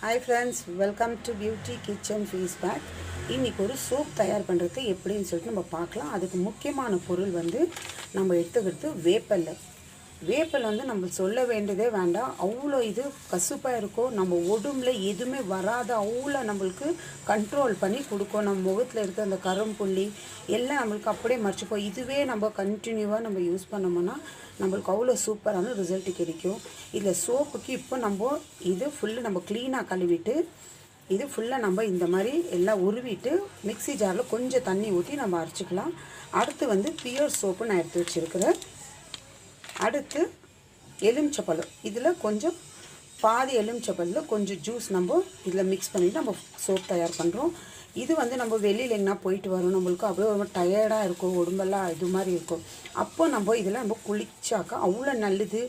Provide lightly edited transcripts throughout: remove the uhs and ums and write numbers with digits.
Hi friends, welcome to Beauty Kitchen Face Pack. இன்னைக்கு ஒரு soap தயார் பண்றது எப்படின்னு சொல்லிட்டு நம்ம பார்க்கலாம். அதுக்கு முக்கியமான பொருள் வந்து நம்ம எடுத்துக்கிறது வேப்பிலை. வேப்பிலை வந்து நம்ம சொல்ல வேண்டியதே வேண்டாம். அவ்வளோ இது கசுப்பா இருக்கும். நம்ம உடம்புல எதுவுமே வராத அவ்வளோ நம்மளுக்கு கண்ட்ரோல் பண்ணி கொடுக்கும். நம்ம முகத்தில் இருக்க அந்த கரும்புள்ளி எல்லாம் நம்மளுக்கு அப்படியே மறைச்சிப்போம். இதுவே நம்ம கண்டினியூவாக நம்ம யூஸ் பண்ணோம்னா நம்மளுக்கு அவ்வளோ சூப்பரான ரிசல்ட் கிடைக்கும். இதில் சோப்புக்கு இப்போ நம்ம இது ஃபுல்லு நம்ம க்ளீனாக கழுவிட்டு இது ஃபுல்லாக நம்ம இந்த மாதிரி எல்லாம் உருவிட்டு மிக்ஸி ஜாரில் கொஞ்சம் தண்ணி ஊற்றி நம்ம அரைச்சிக்கலாம். அடுத்து வந்து பியூர் சோப்பு நான் எடுத்து வச்சுருக்கிறேன். அடுத்து எலுமிச்சப்பழம், இதில் கொஞ்சம் பாதி எலுமிச்சப்பழத்தில் கொஞ்சம் ஜூஸ் நம்ம இதில் மிக்ஸ் பண்ணிவிட்டு நம்ம சோப் தயார் பண்ணுறோம். இது வந்து நம்ம வெளியில் எங்கன்னா போயிட்டு வரோம், நம்மளுக்கு அவ்வளோ ரொம்ப டயர்டாக இருக்கும், உடம்பெல்லாம் இது மாதிரி இருக்கும். அப்போ நம்ம இதில் நம்ம குளிச்சாக்கா அவ்வளோ நல்லது.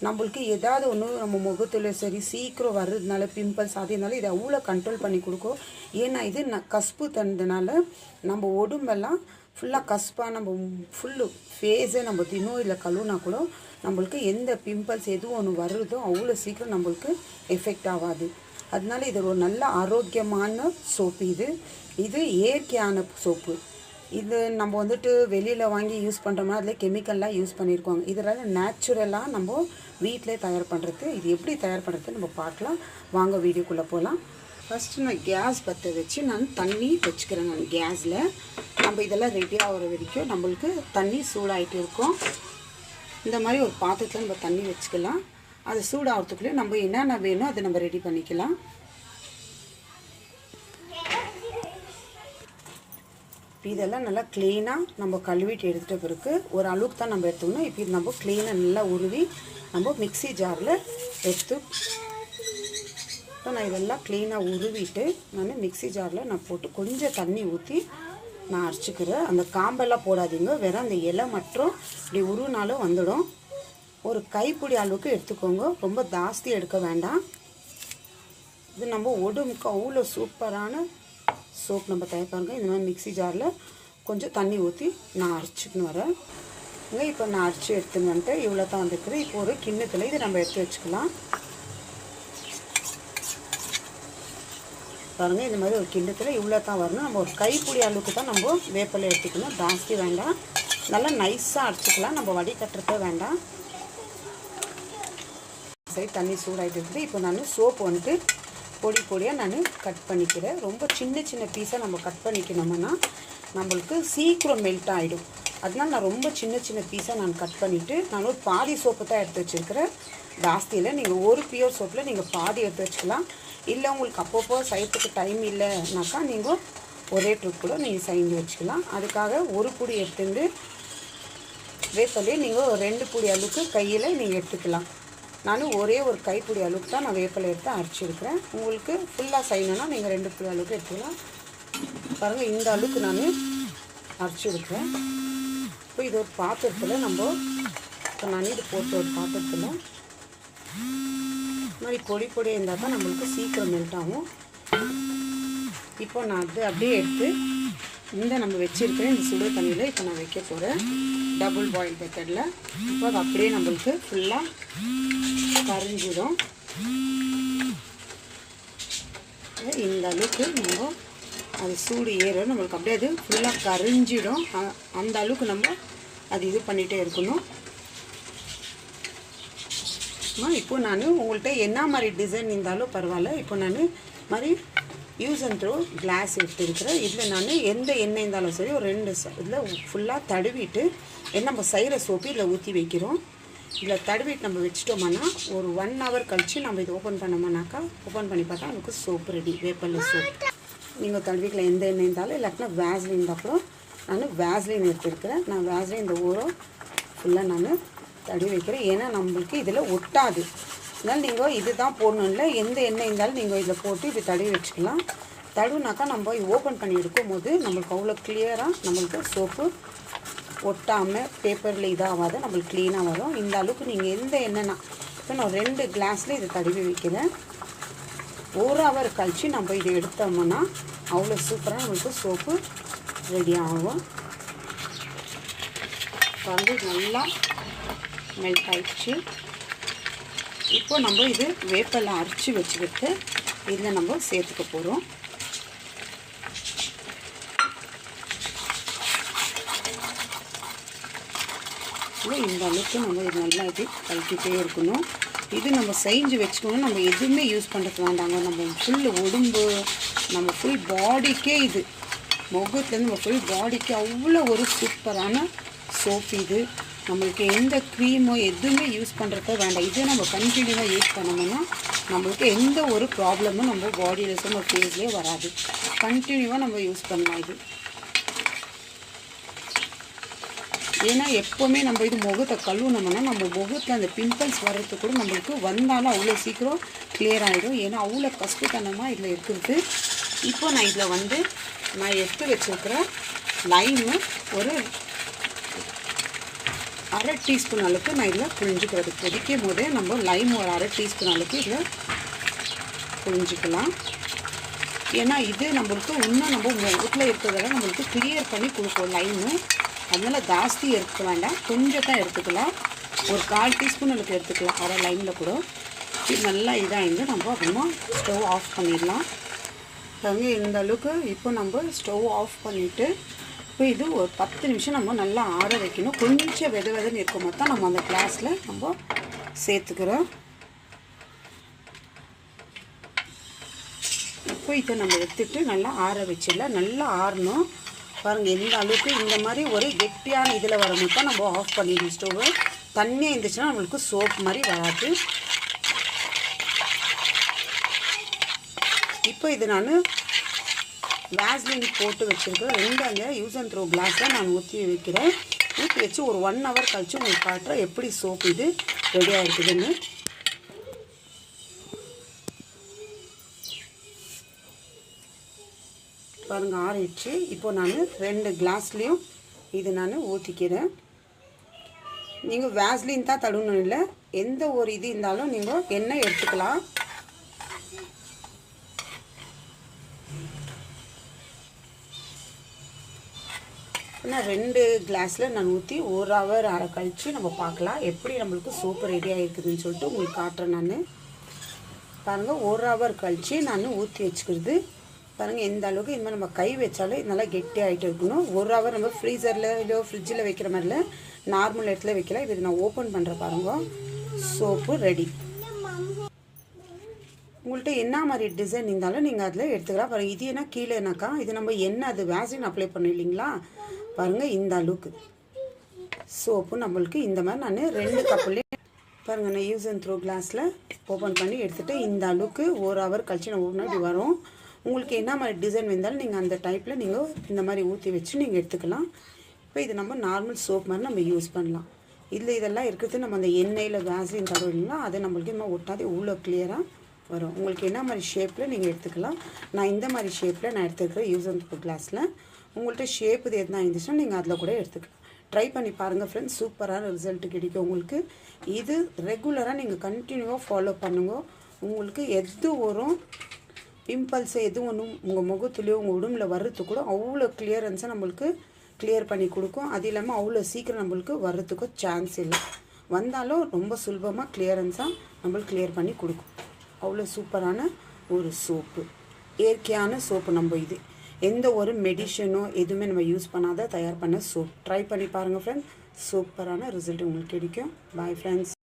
நம்மளுக்கு ஏதாவது ஒன்று நம்ம முகத்தில் சரி சீக்கிரம் வர்றதுனால பிம்பிள்ஸ் அது இருந்தாலும் இதை அவ்வளோ கண்ட்ரோல் பண்ணி கொடுக்கும். ஏன்னா இது கஸ்பு தந்ததுனால நம்ம உடம்பெல்லாம் ஃபுல்லாக கஸ்பாக நம்ம ஃபுல்லு ஃபேஸை நம்ம தினம் இல்லை கழுவுனா கூட நம்மளுக்கு எந்த பிம்பிள்ஸ் எதுவும் ஒன்று வருதோ அவ்வளோ சீக்கிரம் நம்மளுக்கு எஃபெக்ட் ஆகாது. அதனால இது ஒரு நல்ல ஆரோக்கியமான சோப்பு. இது இயற்கையான சோப்பு. இது நம்ம வந்துட்டு வெளியில் வாங்கி யூஸ் பண்ணுறோம்னா அதில் கெமிக்கல்லாம் யூஸ் பண்ணியிருக்கோங்க. இதனால் நேச்சுரலாக நம்ம வீட்டிலே தயார் பண்ணுறது. இது எப்படி தயார் பண்ணுறது நம்ம பார்க்கலாம். வாங்க வீடியோக்குள்ளே போகலாம். ஃபஸ்ட்டு நான் கேஸ் பற்ற வச்சு நான் தண்ணி வச்சுக்கிறேன். நான் கேஸில் நம்ம இதெல்லாம் ரெடி ஆகிற வரைக்கும் நம்மளுக்கு தண்ணி சூடாகிட்டு இருக்கும். இந்த மாதிரி ஒரு பாத்திரத்தில் நம்ம தண்ணி வச்சுக்கலாம். அது சூடாகிறதுக்குள்ளே நம்ம என்னென்ன வேணும் அதை நம்ம ரெடி பண்ணிக்கலாம். இதெல்லாம் நல்லா க்ளீனாக நம்ம கழுவிட்டு எடுத்துகிட்ட பிறகு ஒரு அளவுக்கு தான் நம்ம எடுத்துக்கணும். இப்போ இது நம்ம க்ளீனாக நல்லா உருவி நம்ம மிக்ஸி ஜாரில் எடுத்து இப்போ நான் இதெல்லாம் க்ளீனாக உருவிட்டு நான் மிக்ஸி ஜாரில் நான் போட்டு கொஞ்சம் தண்ணி ஊற்றி நான் அரைச்சிக்கிறேன். அந்த காம்பெல்லாம் போடாதீங்க, வெறும் அந்த இலை மட்டும் இப்படி உருவினாலும் வந்துடும். ஒரு கைப்பிடி அளவுக்கு எடுத்துக்கோங்க, ரொம்ப ஜாஸ்தி எடுக்க வேண்டாம். இது நம்ம உடம்புக்கு அவ்வளோ சூப்பரான சோப் நம்ம தயார் பண்ணுங்க. இந்த மாதிரி மிக்ஸி ஜாரில் கொஞ்சம் தண்ணி ஊற்றி நான் அரைச்சிக்கின்னு வரேன். இப்போ நான் அரைச்சி எடுத்துன்னு வந்துட்டு இவ்வளோ தான் வந்துருக்குது. இப்போ ஒரு கிண்ணத்தில் இது நம்ம எடுத்து வச்சுக்கலாம். பாருங்கள், இந்த மாதிரி ஒரு கிண்ணத்தில் இவ்வளோ தான் வரணும். நம்ம ஒரு கைப்பிடி அளவுக்கு தான் நம்ம வேப்பிலை எடுத்துக்கணும், ஜாஸ்தி வேண்டாம். நல்லா நைஸாக அரைச்சிக்கலாம், நம்ம வடிகட்டுறதே வேண்டாம். சரி, தண்ணி சூடாகிட்டு இருக்குது. இப்போ நான் சோப்பு வந்துட்டு பொடி பொடியாக நான் கட் பண்ணிக்கிறேன். ரொம்ப சின்ன சின்ன பீஸாக நம்ம கட் பண்ணிக்கணும்னா நம்மளுக்கு சீக்கிரம் மெல்ட் ஆகிடும். அதனால் நான் ரொம்ப சின்ன சின்ன பீஸாக நான் கட் பண்ணிவிட்டு நான் ஒரு பாதி சோப்பு தான் எடுத்து வச்சுருக்கிறேன், ஜாஸ்தியில். நீங்கள் ஒரு பியூர் சோப்பில் நீங்கள் பாதி எடுத்து வச்சுக்கலாம். இல்லை உங்களுக்கு அப்பப்போ செய்யறதுக்கு டைம் இல்லைனாக்கா நீங்கள் ஒரே ட்ரிப் கூட நீங்கள் செஞ்சு வச்சுக்கலாம். அதுக்காக ஒரு பொடி எடுத்துட்டு வேப்பிலையே நீங்கள் ஒரு 2 பொடி அளவுக்கு கையில் நீங்கள் எடுத்துக்கலாம். நான் ஒரே ஒரு கைப்பிடி அளவுக்கு தான் நான் வேப்பிலை எடுத்து அரைச்சிருக்கிறேன். உங்களுக்கு ஃபுல்லாக செய்யணுன்னா நீங்கள் 2 பொடி அளவுக்கு எடுத்துக்கலாம். பாருங்கள், இந்த அளவுக்கு நான் அரைச்சிருக்கிறேன். இப்போ இது ஒரு பாத்திரத்தில் இப்போ நான் இது போட்டு ஒரு பாத்திரத்தில் மாதிரி பொடி பொடி இருந்தால் தான் நம்மளுக்கு சீக்கிரம் மெல்ட் ஆகும். இப்போ நான் அது அப்படியே எடுத்து நம்ம வச்சுருக்கிறேன் இந்த சுடு தண்ணியில் இப்போ நான் வைக்க போகிறேன், டபுள் பாயில் மெத்தடில். இப்போ அது அப்படியே நம்மளுக்கு ஃபுல்லாக கரைஞ்சிடும். இந்த அளவுக்கு நம்ம அது சூடு ஏறும், நம்மளுக்கு அப்படியே அது ஃபுல்லாக கரைஞ்சிடும். அந்த அளவுக்கு நம்ம அது இது பண்ணிகிட்டே இருக்கணும். இப்போ நான் உங்கள்கிட்ட என்ன மாதிரி டிசைன் இருந்தாலும் பரவாயில்ல. இப்போ நான் மாதிரி யூஸ் அண்ட் த்ரோ கிளாஸ் எடுத்துருக்கிறேன். இதில் நான் எந்த எண்ணெய் இருந்தாலும் சரி ஒரு 2 இதில் ஃபுல்லாக தடவிட்டு நம்ம செய்கிற சோப்பு இதில் ஊற்றி வைக்கிறோம். இதில் தடவிட்டு நம்ம வச்சிட்டோம்னா ஒரு 1 hour கழித்து நம்ம இது ஓப்பன் பண்ணோம்னாக்கா ஓப்பன் பண்ணி பார்த்தா நமக்கு சோப்பு ரெடி, வேப்பிலை சோப். நீங்கள் தடவிக்கலாம் எந்த எண்ணெய் இருந்தாலும். இல்லாட்டினா வேஸ்லின் இருந்தால் கூட நான் வேஸ்லின் எடுத்துருக்கிறேன். நான் வேஸ்லின் இந்த ஊரம் ஃபுல்லாக நான் தடவி வைக்கிறேன். ஏன்னா நம்மளுக்கு இதில் ஒட்டாது. அதனால் நீங்கள் இது தான் போடணும் இல்லை, எந்த எண்ணெய் இருந்தாலும் நீங்கள் இதில் போட்டு இப்படி தடவி வச்சுக்கலாம். தடவுனாக்கா நம்ம ஓப்பன் பண்ணி எடுக்கும் போது நம்மளுக்கு அவ்வளோ கிளியராக நம்மளுக்கு சோப்பு ஒட்டாமல் பேப்பரில் இதாகாத நம்மளுக்கு க்ளீனாக வரும். இந்த அளவுக்கு நீங்கள் எந்த எண்ணெய்னா இப்போ நான் 2 கிளாஸில் இதை தடவி வைக்கிறேன். 1 hour கழித்து நம்ம இதை எடுத்தோம்னா அவ்வளோ சூப்பராக நம்மளுக்கு சோப்பு ரெடி ஆகும். வந்து நல்லா மெல்ட் ஆயிடுச்சு. இப்போ நம்ம இது வேப்பிலை அரைச்சி வச்சுக்கிட்டு இதில் நம்ம சேர்த்துக்க போகிறோம். இந்த அளவுக்கு நம்ம இது நல்லா இது கலக்கிட்டே இருக்கணும். இது நம்ம செஞ்சு வச்சுக்கணும். நம்ம எதுவுமே யூஸ் பண்ணுறது வேண்டாங்க. நம்ம ஃபுல் உடம்பு, நம்ம ஃபுல் பாடிக்கே இது முகத்துலேருந்து நம்ம ஃபுல் பாடிக்கு அவ்வளோ ஒரு சூப்பரான சோப் இது. நம்மளுக்கு எந்த க்ரீமோ எதுவுமே யூஸ் பண்ணுறத வேண்டாம். இதே நம்ம கண்டினியூவாக யூஸ் பண்ணோம்னா நம்மளுக்கு எந்த ஒரு ப்ராப்ளமும் நம்ம பாடியில் நம்ம ஃபேஸ்லேயே வராது. கண்டினியூவாக நம்ம யூஸ் பண்ணலாம் இது. ஏன்னா எப்போவுமே நம்ம இது முகத்தை கழுவுனோம்னா நம்ம முகத்தில் அந்த பிம்பிள்ஸ் வர்றது கூட நம்மளுக்கு வந்தாலும் அவ்வளோ சீக்கிரம் கிளியர் ஆகிடும். ஏன்னா அவ்வளோ கஷ்டத்தனமாக இதில் இருக்குது. இப்போ நான் இதில் நான் எடுத்து வச்சுருக்கிற லைமு ஒரு அரை டீஸ்பூன் அளவுக்கு நான் இதில் புழிஞ்சிக்கிறது. கொதிக்கும் போதே நம்ம லைம் ஒரு அரை டீஸ்பூன் அளவுக்கு இதில் புழிஞ்சிக்கலாம். ஏன்னா இது நம்மளுக்கு இன்னும் நம்ம முகத்தில் இருக்கிறதெல்லாம் நம்மளுக்கு கிளியர் பண்ணி கொடுக்கும் லைமு. அதனால் ஜாஸ்தி எடுக்க வேண்டாம், கொஞ்சம் தான் எடுத்துக்கலாம். ஒரு 1/4 டீஸ்பூன் அளவுக்கு எடுத்துக்கலாம் அரை லைமில் கூட. இது நல்லா இதாகிருந்து நம்ம அப்புறமா ஸ்டவ் ஆஃப் பண்ணிடலாம். பாருங்க இந்த அளவுக்கு. இப்போ நம்ம ஸ்டவ் ஆஃப் பண்ணிவிட்டு இப்போ இது ஒரு 10 நிமிஷம் நம்ம நல்லா ஆற வைக்கணும். கொஞ்சம் வெதுன்னு இருக்கும் போது தான் நம்ம அந்த கிளாஸில் நம்ம சேர்த்துக்கிறோம். இப்போ இதை நம்ம எடுத்துகிட்டு நல்லா ஆற வச்சிடலாம். நல்லா ஆறணும். பாருங்கள் எந்த அளவுக்கு இந்த மாதிரி ஒரு கெட்டியான இதில் வரும்போது தான் நம்ம ஆஃப் பண்ணிடணும் ஸ்டவ்வு. தண்ணியாக இருந்துச்சுன்னா நம்மளுக்கு சோப் மாதிரி வராது. இப்போ இது நான் வேஸ்லின் போட்டு வச்சுருக்கேன். 2 அந்த யூஸ் அண்ட் த்ரோ கிளாஸில் நான் ஊற்றி வைக்கிறேன். ஊற்றி வச்சு ஒரு 1 ஹவர் கழிச்சு உங்களுக்கு காட்டுறேன் எப்படி சோப் இது ரெடியாக இருக்குதுன்னு. பாருங்கள் ஆறிடுச்சு. இப்போ நான் 2 கிளாஸ்லேயும் இது நான் ஊற்றிக்கிறேன். நீங்கள் வேஸ்லின் தான் தடவணும் இல்லை, எந்த ஒரு இது இருந்தாலும் நீங்கள் எண்ணெய் எடுத்துக்கலாம். நான் 2 கிளாஸில் நான் ஊற்றி 1 ஹவர் அரை கழித்து நம்ம பார்க்கலாம் எப்படி நம்மளுக்கு சோப்பு ரெடி ஆகிருக்குதுன்னு சொல்லிட்டு உங்களுக்கு காட்டுறேன். நான் பாருங்கள் 1 ஹவர் கழித்து நான் ஊற்றி வச்சுக்கிறது. பாருங்கள் எந்த அளவுக்கு இந்த மாதிரி நம்ம கை வச்சாலே நல்லா கெட்டி ஆகிட்டு இருக்கணும். 1 ஹவர் நம்ம ஃப்ரீசரில் இல்லை ஃப்ரிட்ஜில் வைக்கிற மாதிரில நார்மல் இடத்துல வைக்கலாம். இது நான் ஓப்பன் பண்ணுறேன். பாருங்கள் சோப்பு ரெடி. உங்கள்கிட்ட என்ன மாதிரி டிசைன் இருந்தாலும் நீங்கள் அதில் எடுத்துக்கலாம். பாருங்கள் இது என்ன கீழேனாக்கா இது நம்ம என்ன அது வேக்சின் அப்ளை பண்ணோம் இல்லைங்களா. பாருங்கள் இந்த அளவுக்கு சோப்பு நம்மளுக்கு இந்த மாதிரி நான் 2 கப்புலேயே பாருங்கள் நான் யூஸ் அண்ட் த்ரோ கிளாஸில் ஓப்பன் பண்ணி எடுத்துகிட்டு இந்த அளவுக்கு 1 ஹவர் கழிச்சு நான் ஓப்பன் இப்படி வரும். உங்களுக்கு என்ன மாதிரி டிசைன் வந்தாலும் நீங்கள் அந்த டைப்பில் நீங்கள் இந்த மாதிரி ஊற்றி வச்சு நீங்கள் எடுத்துக்கலாம். இப்போ இது நம்ம நார்மல் சோப் மாதிரி நம்ம யூஸ் பண்ணலாம். இதில் இதெல்லாம் இருக்கிறது நம்ம அந்த எண்ணெயில் வேஸ்லின் தடவிங்களா அது நம்மளுக்கு இன்னும் ஒட்டாது இவ்வளோ கிளியராக வரும். உங்களுக்கு என்ன மாதிரி ஷேப்பில் நீங்கள் எடுத்துக்கலாம். நான் இந்த மாதிரி ஷேப்பில் நான் எடுத்துக்கிறேன் யூஸ் அண்ட் த்ரோ கிளாஸில். உங்கள்கிட்ட ஷேப் இது எதுனா இருந்துச்சுன்னா நீங்கள் அதில் கூட எடுத்துக்கலாம். ட்ரை பண்ணி பாருங்கள் ஃப்ரெண்ட்ஸ், சூப்பரான ரிசல்ட் கிடைக்கும் உங்களுக்கு. இது ரெகுலராக நீங்கள் கண்டினியூவாக ஃபாலோ பண்ணுங்க. உங்களுக்கு எது வரும் பிம்பிள்ஸ் எது ஒன்றும் உங்கள் முகத்துலேயோ உங்கள் உடம்புல வர்றது கூட அவ்வளோ கிளியரன்ஸாக நம்மளுக்கு கிளியர் பண்ணி கொடுக்கும். அது இல்லாமல் அவ்வளோ சீக்கிரம் நம்மளுக்கு வர்றதுக்கும் சான்ஸ் இல்லை. வந்தாலும் ரொம்ப சுலபமாக கிளியரன்ஸாக நம்மளுக்கு கிளியர் பண்ணி கொடுக்கும். அவ்வளோ சூப்பரான ஒரு சோப்பு, இயற்கையான சோப்பு. நம்ம இது எந்த ஒரு மெடிஷனோ எதுவுமே நம்ம யூஸ் பண்ணாத தயார் பண்ண சோப். ட்ரை பண்ணி பாருங்கள் ஃப்ரெண்ட்ஸ், சூப்பரான ரிசல்ட் உங்களுக்கு கிடைக்கும். Bye friends.